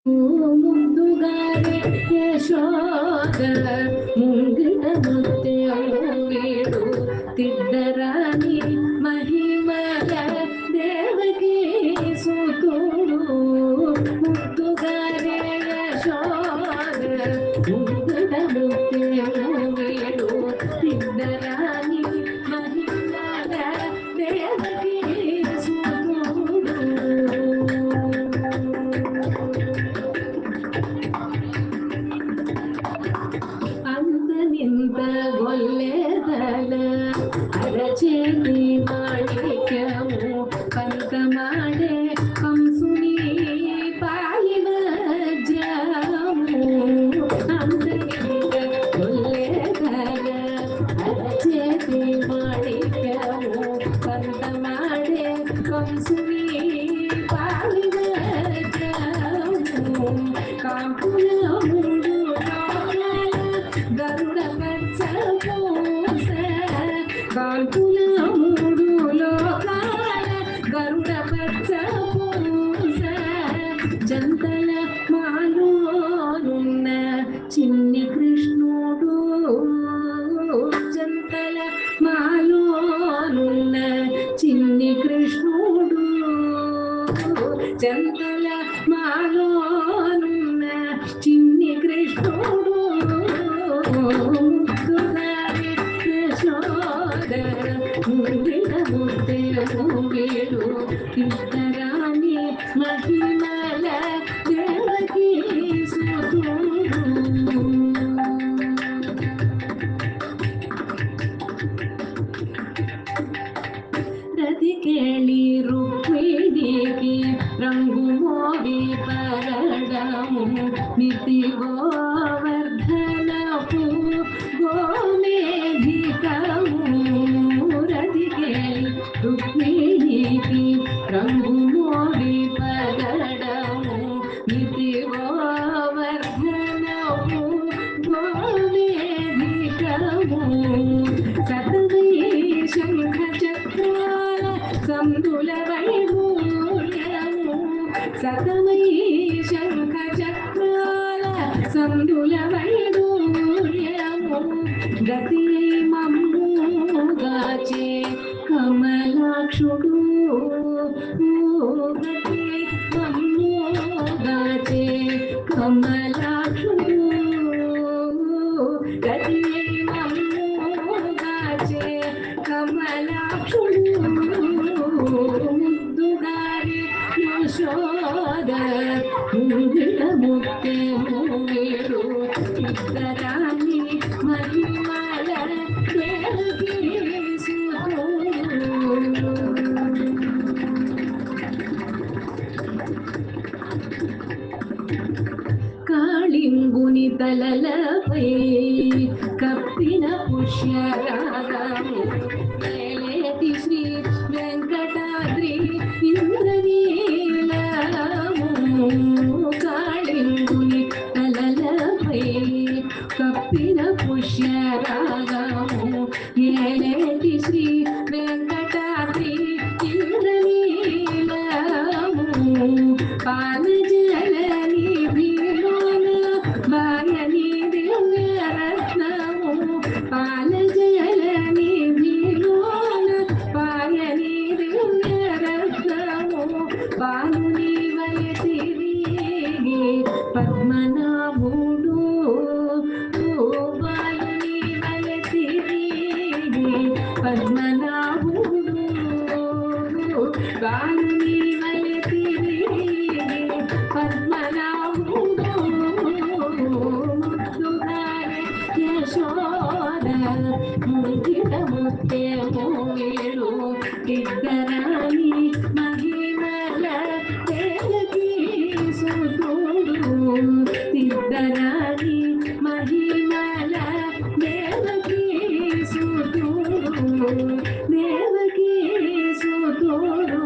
ಮುಂದುಗಾರೆ ಯಶೋದ ಮುಂಗಿನ ಮುತ್ತೆ ವೀಡು ತಿದ್ದರಾಣಿ ಮಹಿಮಲ ದೇವಕಿ ಸುತುಡು ಮುದ್ದುಗಾರೆ ಯಶೋದ ಮುಂಗಿನ ಮುತ್ತೆ ವೀಡು ತಿದ್ದರಾಣಿ ಮಹಿಮಲ ದೇವಕಿ ಸುತುಡು ಅಂದನಿಂದ ಗೊಲ್ಲೆದಲ ಅರಚೇತಿ ಮಾಣಿಕ್ಯವು ಪಂತ ಮಾಡೆ ಕಂಸುನಿ ಪಾಲಿನ ಜಾಮು ಅಂದನಿಂದ ಗೊಲ್ಲೆದಲ ಅರಚೇತಿ ಮಾಣಿಕ್ಯವು ಪಂತ ಮಾಡೆ ಕಂಸುನಿ ಪಾಲಿನ ಜಾಮು ಕಾಂಪುಲ ಮೂಡು గరుడ పచ్చ పూస కాల్పుల మూడు లోకాల గరుడ పచ్చ పూస జంతల మాలోనున్న చిన్ని కృష్ణుడు జంతల మాలోనున్న చిన్ని కృష్ణుడు జంతల మాలోనున్న చిన్ని కృష్ణుడు ముద్దుగారి యశోద ముంగిన ముద్దె మూగిడు తిద్దరాణి మహిమల దేవకీ సుతుడు రతి కేళి రుక్మిణికి రంగు మోగి పరడము నితి గోవర్ధనపు గోమేధికము రతి కేళి రుక్మిణికి రంగు మోగి పరడము నితి గోవర్ధనపు గోమేధికము సతవై శంఖ చక్రాల సందుల వైఢూర్యము సతమై శంఖ చక్రాల సందుల వైఢూర్యము గతి మమ్ముగాచే కమలాక్షుడు గతి మమ్ముగాచే కమలాక్షుడు గతి మమ్ముగాచే కమలాక్షుడు ముద్దుగారి యశోద ముంగిన ముತ್ತೆ మూగిడు ఇద్దరాని మహిమల దేవకీ సుతుడు కాళింగుని తలలపై కప్పిన పుష్యరాగము మేలేటి శ్రీ వెంకటాద్రి ఇంద్రనీలము కాళింగుని తలలపై కప్పిన పుష్యరాగము మేలేటి శ్రీ వెంకటాద్రి ఇంద్రనీలము పాలజలని భీలోన బాయని దివ్యరత్నము పాలజలని భీలోన బాయని దివ్యరత్నము బాలుని వయసిరిగి పద్మనాభుడు బాలుని వయసిరిగి పద్మనాభుడు బాలుని వయసిరిగి పద్మనాభుడు ముద్దుగారి యశోద ముంగిన ముತ್ತೆ మూగిడు తిద్దరాణి మహిమల దేవకీ సుతుడు తిద్దరాణి మహిమల దేవకీ సుతుడు దేవకీ సుతుడు